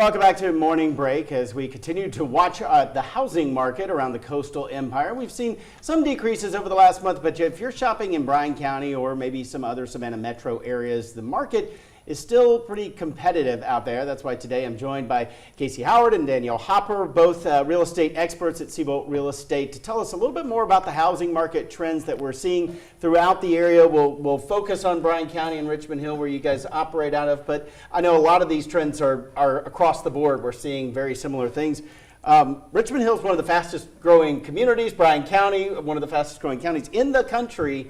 Welcome back to Morning Break as we continue to watch the housing market around the coastal empire. We've seen some decreases over the last month, but if you're shopping in Bryan County or maybe some other Savannah metro areas, the market is still pretty competitive out there. That's why today I'm joined by Casey Howard and Danielle Hopper, both real estate experts at Seabolt Real Estate, to tell us a little bit more about the housing market trends that we're seeing throughout the area. We'll focus on Bryan County and Richmond Hill, where you guys operate out of, but I know a lot of these trends are across the board. We're seeing very similar things. Richmond Hill is one of the fastest growing communities. Bryan County, one of the fastest growing counties in the country.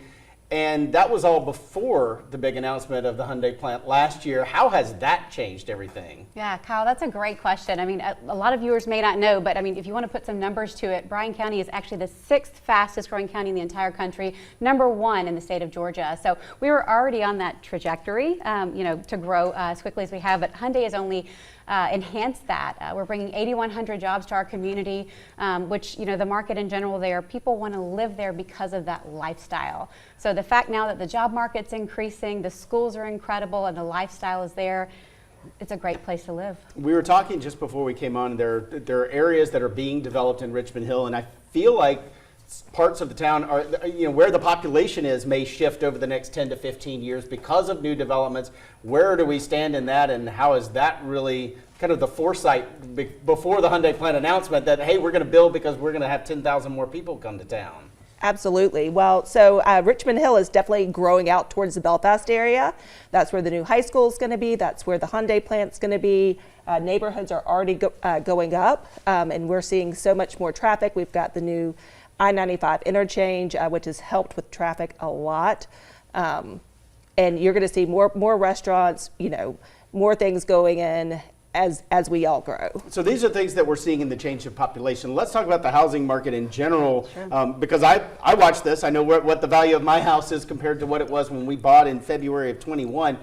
And that was all before the big announcement of the Hyundai plant last year. How has that changed everything? Yeah, Kyle, that's a great question. I mean, a lot of viewers may not know, but I mean, if you want to put some numbers to it, Bryan County is actually the 6th fastest growing county in the entire country, #1 in the state of Georgia. So we were already on that trajectory, to grow as quickly as we have, but Hyundai has only enhanced that. We're bringing 8,100 jobs to our community, which, the market in general there, people want to live there because of that lifestyle. So the fact now that the job market's increasing, the schools are incredible, and the lifestyle is there, it's a great place to live. We were talking just before we came on, there are areas that are being developed in Richmond Hill, and I feel like parts of the town are, where the population is may shift over the next 10 to 15 years because of new developments. Where do we stand in that, and how is that really kind of the foresight before the Hyundai plant announcement that, hey, we're going to build because we're going to have 10,000 more people come to town? Absolutely. Well, so Richmond Hill is definitely growing out towards the Belfast area. That's where the new high school is going to be. That's where the Hyundai plant's going to be. Neighborhoods are already going up, and we're seeing so much more traffic. We've got the new I-95 interchange, which has helped with traffic a lot. And you're going to see more restaurants, more things going in as we all grow. So these are things that we're seeing in the change of population. Let's talk about the housing market in general, Sure. Because I watch this. I know what the value of my house is compared to what it was when we bought in February of 21.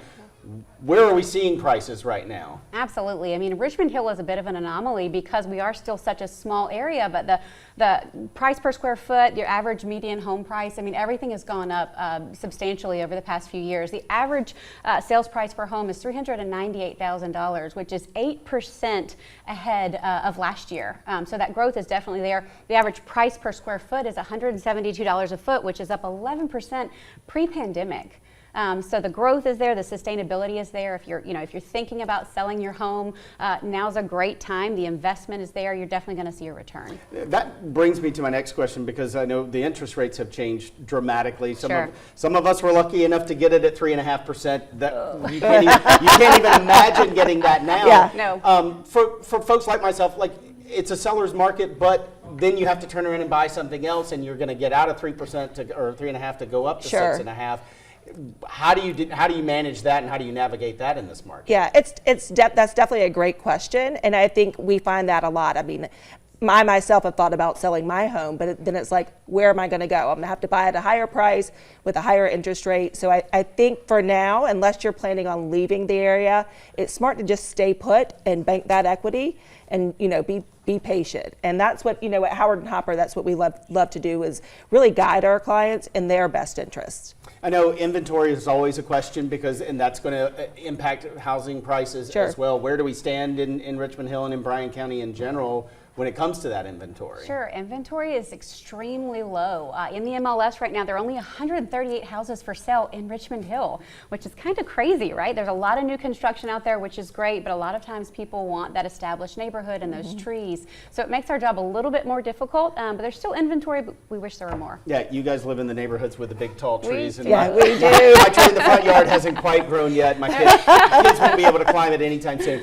Where are we seeing prices right now? Absolutely. I mean, Richmond Hill is a bit of an anomaly because we are still such a small area, but the price per square foot, your average median home price, I mean, everything has gone up substantially over the past few years. The average sales price per home is $398,000, which is 8% ahead of last year. So that growth is definitely there. The average price per square foot is $172 a foot, which is up 11% pre-pandemic. So the growth is there, the sustainability is there. If you're thinking about selling your home, now's a great time. The investment is there. You're definitely going to see a return. That brings me to my next question, because I know the interest rates have changed dramatically. Sure. Some of us were lucky enough to get it at 3.5%. That you can't even imagine getting that now. Yeah. No. For folks like myself, it's a seller's market, but then you have to turn around and buy something else, and you're going to get out of 3% or 3.5% to go up to Sure. 6.5%. How do you manage that, and how do you navigate that in this market? Yeah, that's definitely a great question, and I think we find that a lot. I mean, I myself have thought about selling my home, but then it's like, where am I going to go? I'm going to have to buy at a higher price with a higher interest rate. So I think for now, unless you're planning on leaving the area, it's smart to just stay put and bank that equity and be patient. And that's what at Howard and Hopper, that's what we love to do, is really guide our clients in their best interests. I know inventory is always a question, and that's going to impact housing prices Sure. as well. Where do we stand in Richmond Hill and in Bryan County in general when it comes to that inventory? Sure, inventory is extremely low. In the MLS right now, there are only 138 houses for sale in Richmond Hill, which is kind of crazy, right? There's a lot of new construction out there, which is great, but a lot of times people want that established neighborhood and those trees. So it makes our job a little bit more difficult, but there's still inventory, but we wish there were more. Yeah, you guys live in the neighborhoods with the big tall trees. We do. My tree in the front yard hasn't quite grown yet. My kids won't be able to climb it anytime soon.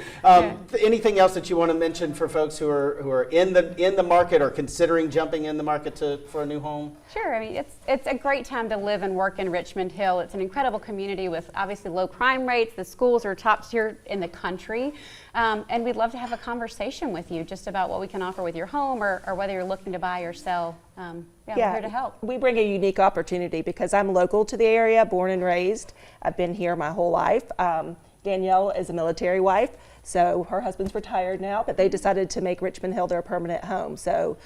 Anything else that you want to mention for folks who are in the market or considering jumping in the market for a new home? Sure. I mean, it's a great time to live and work in Richmond Hill. It's an incredible community with obviously low crime rates. The schools are top tier in the country. And we'd love to have a conversation with you just about what we can offer with your home or whether you're looking to buy or sell. We're here to help. We bring a unique opportunity because I'm local to the area, born and raised. I've been here my whole life. Danielle is a military wife, So her husband's retired now, but they decided to make Richmond Hill their permanent home. So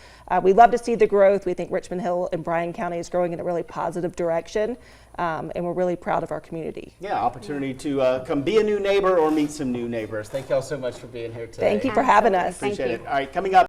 we love to see the growth. We think Richmond Hill and Bryan County is growing in a really positive direction, and we're really proud of our community. Yeah, opportunity to come be a new neighbor or meet some new neighbors. Thank y'all so much for being here today. Thank you for having us. Appreciate Thank it. you. All right, coming up.